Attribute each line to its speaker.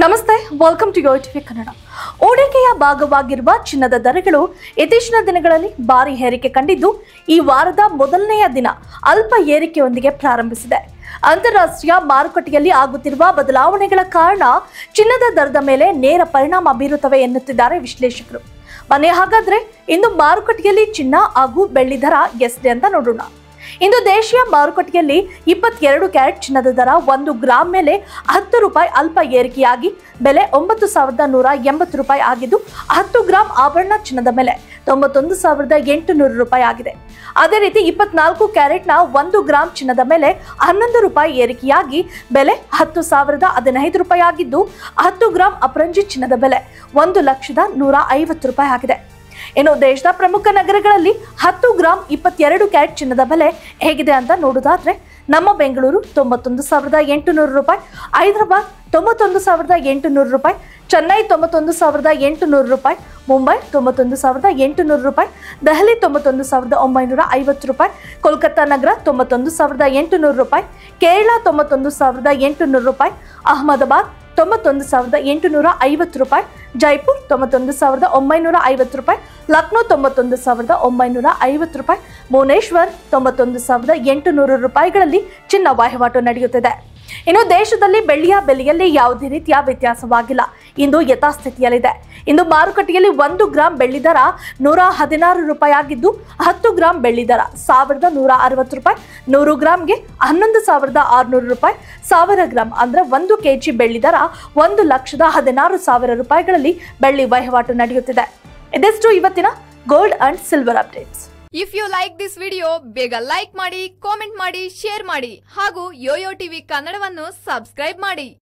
Speaker 1: ನಮಸ್ತೆ, welcome to YoYo TV Kannada. ಹೂಡಿಕೆಯ ಭಾಗವಾಗಿರುವ ಚಿನ್ನದ ದರಗಳು ಇತ್ತೀಚಿನ ದಿನಗಳಲ್ಲಿ ಭಾರಿ ಏರಿಕೆ ಕಂಡಿದ್ದು, ಈ ವಾರದ ಮೊದಲನೆಯ ದಿನ ಅಲ್ಪ ಏರಿಕೆಯೊಂದಿಗೆ ಪ್ರಾರಂಭಿಸಿದೆ. ಅಂತಾರಾಷ್ಟ್ರೀಯ ಮಾರುಕಟ್ಟೆಯಲ್ಲಿ ಆಗುತ್ತಿರುವ ಬದಲಾವಣೆಗಳ ಕಾರಣ ಚಿನ್ನದ ದರದ ಮೇಲೆ ನೇರ ಪರಿಣಾಮ ಬೀರುತ್ತವೆ ಎನ್ನುತ್ತಿದ್ದಾರೆ ವಿಶ್ಲೇಷಕರು. ಬನ್ನಿ ಹಾಗಾದ್ರೆ ಇಂದು ಮಾರುಕಟ್ಟೆಯಲ್ಲಿ ಚಿನ್ನ ಹಾಗೂ ಬೆಳ್ಳಿ ದರ ಎಷ್ಟಿದೆ ಅಂತ ನೋಡೋಣ. ಇಂದು ದೇಶೀಯ ಮಾರುಕಟ್ಟೆಯಲ್ಲಿ 22 ಕ್ಯಾರೆಟ್ ಚಿನ್ನದ ದರ 1 ಗ್ರಾಂ ಮೇಲೆ 10 ರೂಪಾಯಿ ಅಲ್ಪ ಏರಿಕೆಯಾಗಿ ಬೆಲೆ 9,180 ರೂಪಾಯಿ ಆಗಿದ್ದು, 10 ಗ್ರಾಂ ಆಭರಣ ಚಿನ್ನದ ಮೇಲೆ 91,800 ರೂಪಾಯಿ ಆಗಿದೆ. ಅದೇ ರೀತಿ 24 ಕ್ಯಾರೆಟ್ನ 1 ಗ್ರಾಂ ಚಿನ್ನದ ಮೇಲೆ 11 ರೂಪಾಯಿ ಏರಿಕೆಯಾಗಿ ಬೆಲೆ 10,015 ರೂಪಾಯಿ ಆಗಿದ್ದು, 10 ಗ್ರಾಂ ಅಪರಂಜಿ ಚಿನ್ನದ ಬೆಲೆ 1,150 ರೂಪಾಯಿ ಆಗಿದೆ. ಇನ್ನು ದೇಶದ ಪ್ರಮುಖ ನಗರಗಳಲ್ಲಿ 10 ಗ್ರಾಂ 22 ಕ್ಯಾರೆಟ್ ಚಿನ್ನದ ಬೆಲೆ ಹೇಗಿದೆ ಅಂತ ನೋಡೋದಾದ್ರೆ, ನಮ್ಮ ಬೆಂಗಳೂರು 91,800 ರೂಪಾಯಿ, ಹೈದರಾಬಾದ್ 91,800 ರೂಪಾಯಿ, ಚೆನ್ನೈ 91,800 ರೂಪಾಯಿ, ಮುಂಬೈ 91,800 ರೂಪಾಯಿ, ದೆಹಲಿ 91,950 ರೂಪಾಯಿ, ಕೋಲ್ಕತ್ತಾ ನಗರ 91,800 ರೂಪಾಯಿ, ಕೇರಳ 91,800 ರೂಪಾಯಿ, ಅಹಮದಾಬಾದ್ 91,850 ರೂಪಾಯಿ, ಜೈಪುರ್ 91,950 ರೂಪಾಯಿ, ಲಕ್ನೋ 91,950 ರೂಪಾಯಿ, ಭುವನೇಶ್ವರ್ 91,800 ರೂಪಾಯಿಗಳಲ್ಲಿ ಚಿನ್ನ ವಹಿವಾಟು ನಡೆಯುತ್ತಿದೆ. ಇನ್ನು ದೇಶದಲ್ಲಿ ಬೆಳ್ಳಿಯ ಬೆಲೆಯಲ್ಲಿ ಯಾವುದೇ ರೀತಿಯ ವ್ಯತ್ಯಾಸವಾಗಿಲ್ಲ, ಇಂದು ಯಥಾಸ್ಥಿತಿಯಲ್ಲಿದೆ. ಇಂದು ಮಾರುಕಟ್ಟೆಯಲ್ಲಿ 1 ಗ್ರಾಂ ಬೆಳ್ಳಿ ದರ 116 ರೂಪಾಯಿ ಆಗಿದ್ದು, 10 ಗ್ರಾಂ ಬೆಳ್ಳಿ ದರ 1,160 ರೂಪಾಯಿ, 100 ಗ್ರಾಂಗೆ 11,600 ರೂಪಾಯಿ, 1000 ಗ್ರಾಂ ಅಂದ್ರೆ 1 ಕೆಜಿ ಬೆಳ್ಳಿ ದರ 1,16,000 ರೂಪಾಯಿಗಳಲ್ಲಿ ಬೆಳ್ಳಿ ವಹಿವಾಟು ನಡೆಯುತ್ತಿದೆ. ಇದಿಷ್ಟು ಇವತ್ತಿನ gold and silver updates.
Speaker 2: If you like this video, ಬೇಗ ಲೈಕ್ ಮಾಡಿ, ಕಾಮೆಂಟ್ ಮಾಡಿ, ಶೇರ್ ಮಾಡಿ ಹಾಗೂ ಯೋಯೋ ಟಿವಿ ಕನ್ನಡವನ್ನು ಸಬ್ಸ್ಕ್ರೈಬ್ ಮಾಡಿ.